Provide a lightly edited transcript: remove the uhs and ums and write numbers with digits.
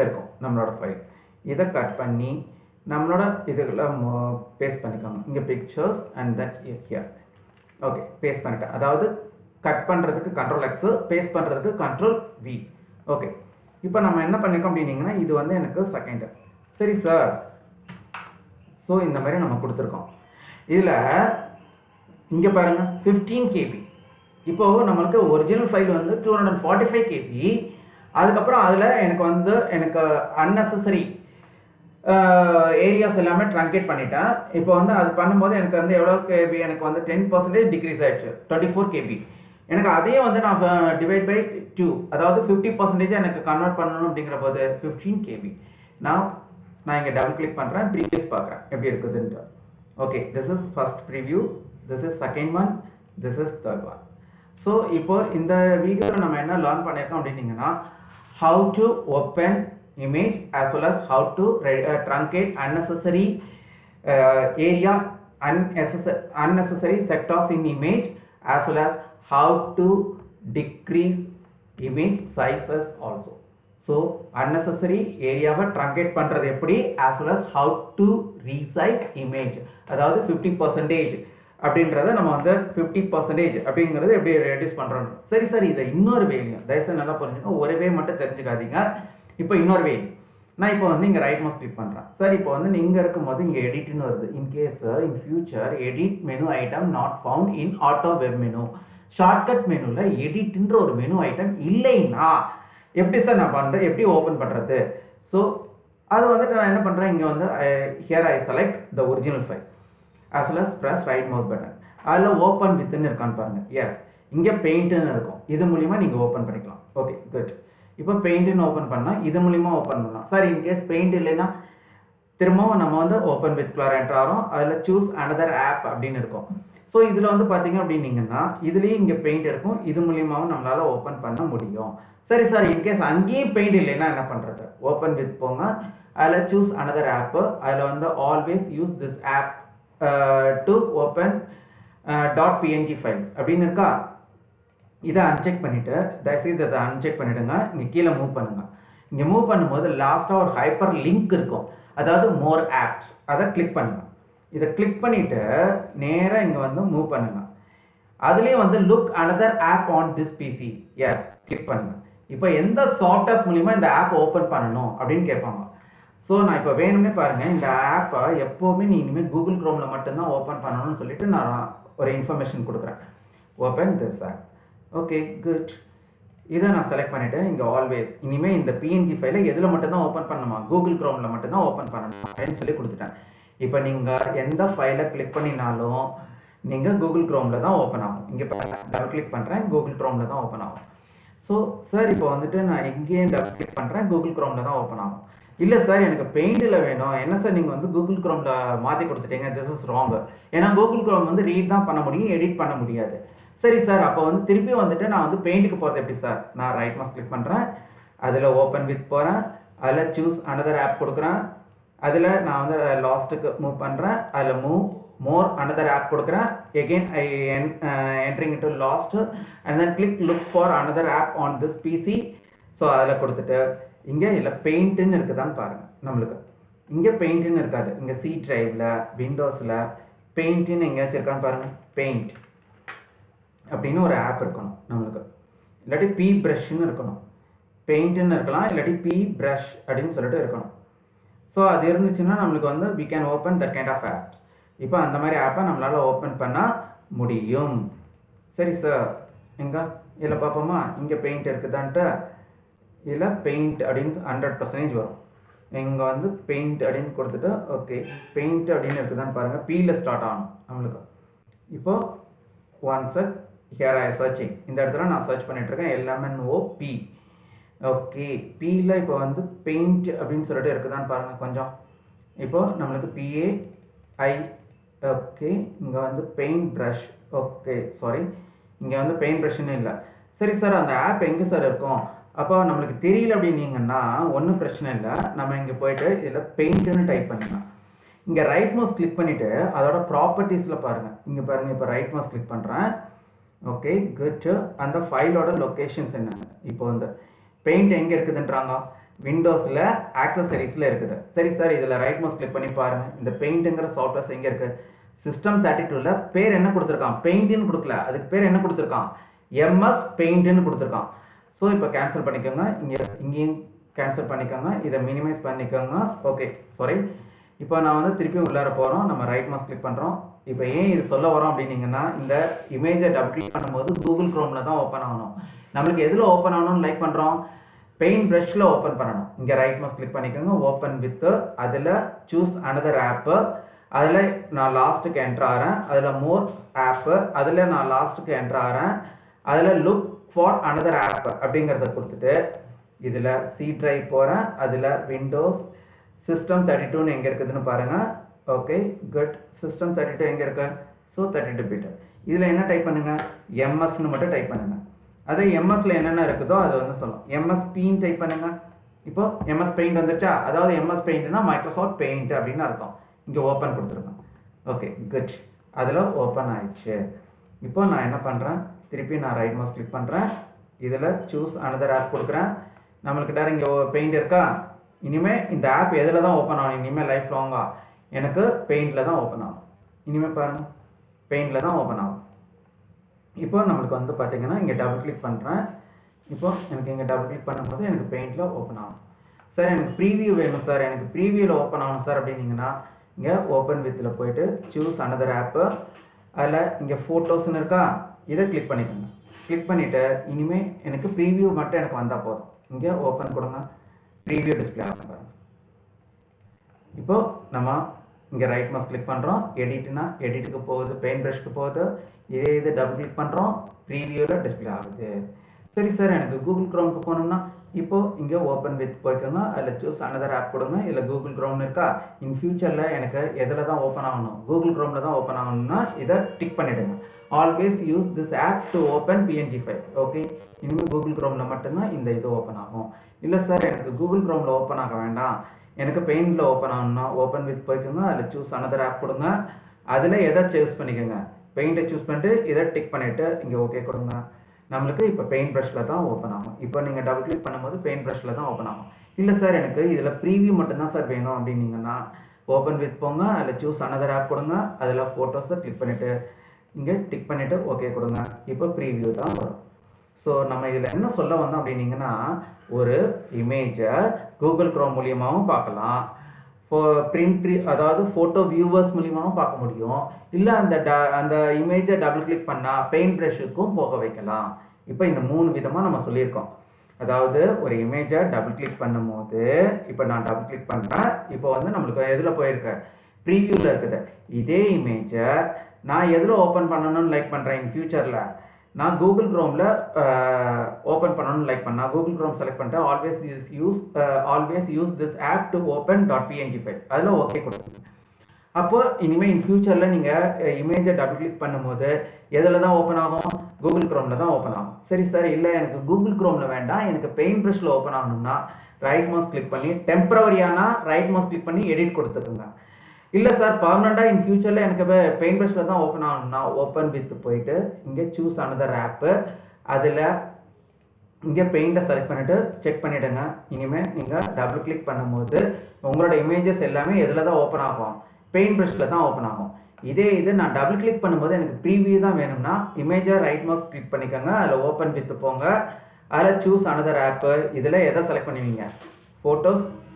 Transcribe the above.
இருக்கும் நம்மளோட ஃபைல். இதை கட் பண்ணி நம்மளோட இதுக்கெல்லாம் பேஸ்ட் பண்ணிக்கோங்க. இங்கே pictures and then here. Okay, paste பண்ணிட்டேன். அதாவது கட் பண்ணுறதுக்கு Ctrl+X, பேஸ்ட் பண்ணுறதுக்கு Ctrl+V. ஓகே, இப்போ நம்ம என்ன பண்ணிருக்கோம் அப்படின்னீங்கன்னா, இது வந்து எனக்கு செகண்ட். சரி சார், ஸோ இந்த மாதிரி நம்ம கொடுத்துருக்கோம். இதில் இங்கே பாருங்கள் 15 KB. இப்போது நம்மளுக்கு ஒரிஜினல் ஃபைல் வந்து 245 KB. அதுக்கப்புறம் அதில் எனக்கு அன்னெசரி ஏரியாஸ் எல்லாமே ட்ரங்கேட் பண்ணிட்டேன். இப்போ வந்து அது பண்ணும்போது எனக்கு வந்து எவ்வளோ KB, எனக்கு வந்து 10% டிக்ரீஸ் ஆகிடுச்சு, 24 KB. எனக்கு அதையும் வந்து நான் டிவைட் பை 2, அதாவது 50% எனக்கு கன்வெர்ட் பண்ணணும் அப்படிங்கிற போது 15 KB. நான் இங்கே டபுள் கிளிக் பண்ணுறேன், ப்ரீவியஸ் பார்க்குறேன் எப்படி இருக்குதுன்ட்டு. Okay, this is first preview, this is second one, this is third one. So இப்போ இந்த வீடியோவில் நம்ம என்ன லேர்ன் பண்ணியிருக்கோம் அப்படின்னீங்கன்னா, how to open image as well as how to truncate unnecessary area, unnecessary sectors in image, as well as how to decrease image sizes also. So unnecessary area truncate பண்றது எப்படி, as well as how to resize image, அதாவது 50% அப்படின்றத நம்ம வந்து 50% அப்படிங்கிறது எப்படி reduce பண்ணுறோம். சரி சார், இதை இன்னொரு வேலையும் தயவுசெய்து நல்லா புரிஞ்சுக்கோங்க, ஒரு வே மட்டும் தெரிஞ்சுக்காதீங்க. இப்போ இன்னொரு வே, நான் இப்போ வந்து இங்கே ரைட் மவுஸ் கிளிக் பண்ணுறேன். சார், இப்போ வந்து நீங்கள் இருக்கும்போது இங்கே எடிட்னு வருது. In case in future edit menu item not found in auto web menu, shortcut மெனுவில் எடிட்ன்ற ஒரு மெனு ஐட்டம் இல்லைன்னா எப்படி சார் நான் பண்ணுறேன், எப்படி ஓப்பன் பண்ணுறது? ஸோ அது வந்துட்டு நான் என்ன பண்ணுறேன், இங்கே வந்து here I select the original file as well as press right mouse button. அதில் ஓப்பன் வித்ன்னு இருக்கான்னு பாருங்கள். எஸ், இங்கே பெயிண்ட்டுன்னு இருக்கும். இது மூலிமா நீங்கள் ஓப்பன் பண்ணிக்கலாம். Okay, good. இப்போ பெயிண்ட்டுன்னு ஓப்பன் பண்ணால் இது மூலிமா ஓப்பன் பண்ணலாம். சார், இன்கேஸ் பெயிண்ட் இல்லைன்னா திரும்பவும் நம்ம வந்து ஓப்பன் வித் கிளார் என்டர் ஆகிறோம். அதில் சூஸ் அனதர் ஆப் அப்படின்னு இருக்கும். ஸோ இதில் வந்து பார்த்தீங்க அப்படின்னீங்கன்னா இதுலேயும் இங்கே பெயிண்ட் இருக்கும். இது மூலியமாகவும் நம்மளால் ஓப்பன் பண்ண முடியும். சரி சார், இன்கேஸ் அங்கேயும் பெயிண்ட் இல்லைன்னா என்ன பண்ணுறது? ஓப்பன் வித் போங்க, அதில் சூஸ் அனதர் ஆப்பு. அதில் வந்து always use this app to open .png files அப்படின்னு இருக்கா. இதை அன்செக் பண்ணிவிட்டு தயவுசெய்து இதை அன்செக் பண்ணிவிடுங்க. இங்கே கீழே மூவ் பண்ணுங்கள். இங்கே மூவ் பண்ணும்போது லாஸ்ட்டாக ஒரு ஹைப்பர் லிங்க் இருக்கும், அதாவது மோர் ஆப்ஸ். அதை கிளிக் பண்ணுங்கள். இதை கிளிக் பண்ணிவிட்டு நேராக இங்கே வந்து மூவ் பண்ணுங்கள். அதுலேயும் வந்து look another app on this PC. Yes, click பண்ணுங்கள். இப்போ எந்த சாஃப்ட்வேர்ஸ் மூலிமா இந்த ஆப் ஓப்பன் பண்ணணும் அப்படின்னு கேட்பாங்க. ஸோ நான் இப்போ வேணும்னே பாருங்கள், இந்த ஆப்பை எப்போவுமே நீ இனிமேல் கூகுள் க்ரோமில் மட்டும்தான் ஓப்பன் பண்ணணும்னு சொல்லிட்டு நான் ஒரு இன்ஃபர்மேஷன் கொடுக்குறேன். Open this app. Okay, good. இதை நான் செலக்ட் பண்ணிவிட்டு இங்கே ஆல்வேஸ் இனிமேல் இந்த பிஎன்ஜி ஃபைலை எதில் மட்டும்தான் ஓப்பன் பண்ணணுமா, கூகுள் க்ரோமில் மட்டும்தான் ஓப்பன் பண்ணணும் அப்படின்னு சொல்லி கொடுத்துட்டேன். இப்போ நீங்கள் எந்த ஃபைலை கிளிக் பண்ணினாலும் நீங்கள் கூகுள் க்ரோமில் தான் ஓப்பன் ஆகும். இங்கே டபுள் கிளிக் பண்ணுறேன், கூகுள் க்ரோமில் தான் ஓப்பன் ஆகும். ஸோ சார், இப்போ வந்துட்டு நான் இங்கேயும் டபுள் கிளிக் பண்ணுறேன், கூகுள் க்ரோமில் தான் ஓப்பன் ஆகும். இல்லை சார், எனக்கு பெயிண்டில் வேணும். என்ன சார், நீங்கள் வந்து கூகுள் க்ரோமில் மாற்றி கொடுத்துட்டீங்க, திஸ் இஸ் ராங். ஏன்னா கூகுள் க்ரோம் வந்து ரீட் தான் பண்ண முடியும், எடிட் பண்ண முடியாது. சரி சார், அப்போ வந்து திருப்பி வந்துட்டு நான் வந்து பெயிண்ட்டுக்கு போகிறது எப்படி சார்? நான் ரைட் மவுஸ் கிளிக் பண்ணுறேன், அதில் ஓப்பன் வித் போகிறேன், அதில் சூஸ் அனதர் ஆப் கொடுக்குறேன், அதில் நான் வந்து லாஸ்ட்டுக்கு மூவ் பண்ணுறேன், அதில் மூவ் மோர் அனதர் ஆப் கொடுக்குறேன். Again I entering into last and then click look for another app on this PC. So அதில் கொடுத்துட்டு இங்கே இல்லை பெயிண்ட்டுன்னு இருக்குதான்னு பாருங்கள். நம்மளுக்கு இங்கே பெயிண்ட்டுன்னு இருக்காது. இங்கே சி ட்ரைவில் விண்டோஸில் பெயிண்ட்டுன்னு எங்கேயாச்சும் இருக்கான்னு பாருங்கள். பெயிண்ட் அப்படின்னு ஒரு ஆப் இருக்கணும் நம்மளுக்கு, இல்லாட்டி பி ப்ரஷ்ன்னு இருக்கணும். பெயிண்ட்டுன்னு இருக்கலாம், இல்லாட்டி பி ப்ரஷ் அப்படின்னு சொல்லிட்டு இருக்கணும். ஸோ அது இருந்துச்சுன்னா நம்மளுக்கு வந்து we can open that kind of apps. இப்போ அந்த மாதிரி ஆப்பை நம்மளால் ஓப்பன் பண்ண முடியும். சரி சார், எங்கே இதில் பார்ப்போமா, இங்கே பெயிண்ட் இருக்குதான்ட்டு. இதில் பெயிண்ட் அப்படின்னு 100% வரும். இங்கே வந்து பெயிண்ட் அப்படின்னு கொடுத்துட்டு ஓகே, பெயிண்ட் அப்படின்னு இருக்குதான்னு பாருங்கள். பியில் ஸ்டார்ட் ஆகணும் நம்மளுக்கு. இப்போது one check here I searching. இந்த இடத்துல நான் சர்ச் பண்ணிகிட்ருக்கேன், LMNOP. ஓகே, பியில் இப்போ வந்து பெயிண்ட் அப்படின்னு சொல்லிட்டு இருக்குதான்னு பாருங்கள் கொஞ்சம். இப்போது நம்மளுக்கு PAI. ஓகே, இங்கே வந்து பெயிண்ட் ப்ரஷ். ஓகே, சாரி, இங்கே வந்து பெயிண்ட் ப்ரஷ்ன்னு இல்லை. சரி சார், அந்த ஆப் எங்கே சார் இருக்கும்? அப்போ நம்மளுக்கு தெரியல அப்படின்னீங்கன்னா ஒன்றும் பிரச்சனை இல்லை. நம்ம இங்கே போயிட்டு இதில் பெயிண்ட்டுன்னு டைப் பண்ணிக்கலாம். இங்கே ரைட் மவுஸ் கிளிக் பண்ணிவிட்டு அதோட ப்ராப்பர்ட்டிஸில் பாருங்கள். இங்கே பாருங்கள், இப்போ ரைட் மவுஸ் கிளிக் பண்ணுறேன். Okay, good. அந்த ஃபைலோட லொக்கேஷன்ஸ் என்னென்ன, இப்போ வந்து பெயிண்ட் எங்கே இருக்குதுன்றாங்க, விண்டோஸில் ஆக்சசரிஸில் இருக்குது. சரி சார், இதில் ரைட் மவுஸ் கிளிக் பண்ணி பாருங்கள். இந்த பெயிண்ட்டுங்கிற சாஃப்ட்வேர்ஸ் எங்கே இருக்குது? சிஸ்டம் 32ல் பேர் என்ன கொடுத்துருக்கான்? பெயிண்ட்டுன்னு கொடுக்கல, அதுக்கு பேர் என்ன கொடுத்துருக்கான்? எம்எஸ் பெயிண்ட்டுன்னு கொடுத்துருக்கான். ஸோ இப்போ கேன்சல் பண்ணிக்கோங்க, இங்கேயும் கேன்சல் பண்ணிக்கோங்க, இதை மினிமைஸ் பண்ணிக்கோங்க. Okay, sorry. இப்போ நான் வந்து திருப்பியும் உள்ளார போகிறோம், நம்ம ரைட் மவுஸ் கிளிக் பண்ணுறோம். இப்போ ஏன் இது சொல்ல வரோம் அப்படின்னீங்கன்னா, இந்த இமேஜை டபுள் கிளிக் பண்ணும்போது கூகுள் க்ரோமில் தான் ஓப்பன் ஆகணும். நம்மளுக்கு எதில் ஓப்பன் ஆகணும்னு லைக் பண்ணுறோம்? பெயிண்ட் ப்ரஷில் ஓப்பன் பண்ணணும். இங்கே ரைட் மவுஸ் கிளிக் பண்ணிக்கோங்க, ஓப்பன் வித், அதில் சூஸ் அனதர் ஆப்பு, அதில் நான் லாஸ்ட்டுக்கு என்ட்ரு ஆகிறேன், அதில் மோர் ஆப்பு, அதில் நான் லாஸ்ட்டுக்கு என்ட்ரு ஆகிறேன், அதில் லுக் ஃபார் அனதர் ஆப் அப்படிங்கிறத கொடுத்துட்டு இதில் சி ட்ரைவ் போகிறேன், அதில் விண்டோஸ் சிஸ்டம் 32ன்னு எங்கே இருக்குதுன்னு பாருங்கள். Okay, good. சிஸ்டம் 32 எங்கே இருக்கு? So 32 bit. இதில் என்ன டைப் பண்ணுங்கள்? எம்எஸ்ன்னு மட்டும் டைப் பண்ணுங்கள். அதே எம்எஸ்ல என்னென்ன இருக்குதோ அதை வந்து சொல்லலாம். எம்எஸ் பெயிண்ட் டைப் பண்ணுங்கள். இப்போ எம்எஸ் பெயிண்ட் வந்துருச்சா? அதாவது எம்எஸ் பெயிண்ட்னா மைக்ரோசாஃப்ட் பெயிண்ட் அப்படின்னு அர்த்தம். இங்கே ஓப்பன் கொடுத்துருக்கேன். Okay, good. அதில் ஓப்பன் ஆயிடுச்சு. இப்போ நான் என்ன பண்ணுறேன்? திருப்பி நான் ரைட் மவுஸ் கிளிக் பண்ணுறேன், இதில் சூஸ் அனதர் ஆப் கொடுக்குறேன். நம்மளுக்கு டேரக்ட் இங்கே பெயிண்ட் இருக்கா? இனிமேல் இந்த ஆப் எதில் தான் ஓப்பன் ஆகும்? இனிமேல் லைஃப் லாங்காக எனக்கு பெயிண்டில் தான் ஓப்பன் ஆகும். இனிமேல் பாருங்கள், பெயிண்டில் தான் ஓப்பன் ஆகும். இப்போ நம்மளுக்கு வந்து பார்த்தீங்கன்னா இங்கே டபுள் கிளிக் பண்ணுறேன். இப்போ எனக்கு இங்கே டபுள் கிளிக் பண்ணும்போது எனக்கு பெயிண்டில் ஓப்பன் ஆகும். சார் எனக்கு ப்ரீவியூ வேணும் சார், எனக்கு ப்ரீவியூவில் ஓப்பன் ஆகணும் சார் அப்படின்னீங்கன்னா இங்கே ஓப்பன் வித்தில் போயிட்டு சூஸ் அனதர் ஆப்பு, அதில் இங்கே ஃபோட்டோஸ்ன்னு இருக்கா? இதை கிளிக் பண்ணிக்கோங்க. கிளிக் பண்ணிவிட்டு இனிமேல் எனக்கு ப்ரீவியூ மட்டும் எனக்கு வந்தால் போதும். இங்கே ஓப்பன் கொடுங்க, ப்ரீவியூ டிஸ்பிளே ஆகும் பாருங்கள். இப்போது நம்ம இங்கே ரைட் மவுஸ் கிளிக் பண்ணுறோம், எடிட்னா எடிட்டுக்கு போகுது, பெயிண்ட் ப்ரஷ்க்கு போகுது. இதே இது டபுள் கிளிக் பண்ணுறோம், ப்ரீவியூவில் டிஸ்பிளே ஆகுது. சரி சார், எனக்கு கூகுள் க்ரோமுக்கு போகணும்னா இப்போது இங்கே ஓப்பன் வித் போய்க்கோங்க, அதில் சூஸ் அனதர் ஆப் கொடுங்க. இதில் கூகுள் க்ரோம்னு இருக்கா? இன் ஃபியூச்சரில் எனக்கு எதில் தான் ஓப்பன் ஆகணும்? கூகுள் க்ரோமில் தான் ஓப்பன் ஆகணும்னா இதை டிக் பண்ணிவிடுங்க. Always use this app to open PNG file. Okay, இனிமேல் கூகுள் க்ரோமில் மட்டும்தான் இந்த இது ஓப்பன் ஆகும். இல்லை சார், எனக்கு கூகுள் க்ரோமில் ஓப்பன் ஆக வேண்டாம், எனக்கு பெயிண்டில் ஓப்பன் ஆகணும்னா ஓப்பன் வித் போய்க்கோங்க, அதில் சூஸ் அனதர் ஆப் கொடுங்க. அதில் எதை சூஸ் பண்ணிக்கோங்க? பெயிண்ட்டை சூஸ் பண்ணிட்டு இதை டிக் பண்ணிவிட்டு இங்கே ஓகே கொடுங்க. நம்மளுக்கு இப்போ பெயிண்ட் ப்ரஷில் தான் ஓப்பன் ஆகும். இப்போ நீங்கள் டபுள் கிளிக் பண்ணும்போது பெயிண்ட் ப்ரஷில் தான் ஓப்பன் ஆகும். இல்லை சார், எனக்கு இதில் ப்ரீவியூ மட்டும்தான் சார் வேணும் அப்படின்னீங்கன்னா ஓப்பன் வித் போங்க, அதில் சூஸ் அனதர் ஆப் கொடுங்க, அதில் ஃபோட்டோஸை கிளிக் பண்ணிவிட்டு இங்கே டிக் பண்ணிவிட்டு ஓகே கொடுங்க. இப்போ ப்ரீவியூ தான் வரும். ஸோ நம்ம இதில் என்ன சொல்ல வந்தோம் அப்படின்னீங்கன்னா, ஒரு இமேஜை கூகுள் க்ரோம் மூலியமாகவும் பார்க்கலாம், அதாவது ஃபோட்டோ வியூவர்ஸ் மூலியமாகவும் பார்க்க முடியும், இல்லை அந்த இமேஜை டபுள் கிளிக் பண்ணால் பெயிண்ட் ப்ரஷுக்கும் போக வைக்கலாம். இப்போ இந்த 3 விதமாக நம்ம சொல்லியிருக்கோம். அதாவது ஒரு இமேஜை டபுள் கிளிக் பண்ணும்போது, இப்போ நான் டபுள் கிளிக் பண்ணுறேன், இப்போ வந்து நம்மளுக்கு எதில் போயிருக்கு? ப்ரீவியூவில் இருக்குது. இதே இமேஜை நான் எதில் ஓப்பன் பண்ணணும்னு லைக் பண்ணுறேன்? இன் ஃபியூச்சரில் நான் கூகுள் க்ரோமில் ஓப்பன் பண்ணணும்னு லைக் பண்ணால் கூகுள் க்ரோம் செலக்ட் பண்ணிட்டு always use this app to ஓப்பன் .png ஃபைல், அதில் ஓகே கொடுத்துருங்க. அப்போ இனிமேல் இன் ஃபியூச்சரில் நீங்கள் இமேஜை டபுள் கிளிக் பண்ணும்போது எதில் தான் ஓப்பன் ஆகும்? கூகுள் க்ரோமில் தான் ஓப்பன் ஆகும். சரி சார், இல்லை எனக்கு கூகுள் க்ரோமில் வேண்டாம், எனக்கு பெயிண்ட் ப்ரஷில் ஓப்பன் ஆகணும்னா ரைட் மவுஸ் கிளிக் பண்ணி டெம்பரவரியானா ரைட் மவுஸ் கிளிக் பண்ணி எடிட் கொடுத்துக்குங்க. இல்லை சார், பர்மனெண்ட்டாக இன் ஃபியூச்சரில் எனக்கு பெயிண்ட் ப்ரஷில் தான் ஓப்பன் ஆகணும்னா ஓப்பன் வித் போயிட்டு இங்கே சூஸ் அனதர் ஆப்பு, அதில் இங்கே பெயிண்ட்டை செலக்ட் பண்ணிவிட்டு செக் பண்ணிவிடுங்க. இனிமேல் நீங்கள் டபுள் கிளிக் பண்ணும்போது உங்களோட இமேஜஸ் எல்லாமே எதில் தான் ஓப்பன் ஆகும்? பெயிண்ட் ப்ரஷில் தான் ஓப்பன் ஆகும். இதே இது நான் டபுள் கிளிக் பண்ணும்போது எனக்கு ப்ரீவியூ தான் வேணும்னா இமேஜை ரைட் மவுஸ் கிளிக் பண்ணிக்கோங்க, அதில் ஓப்பன் வித் போங்க, அதில் சூஸ் அனதர் ஆப்பு, இதில் எதை செலக்ட் பண்ணுவீங்க? ஃபோட்டோஸ்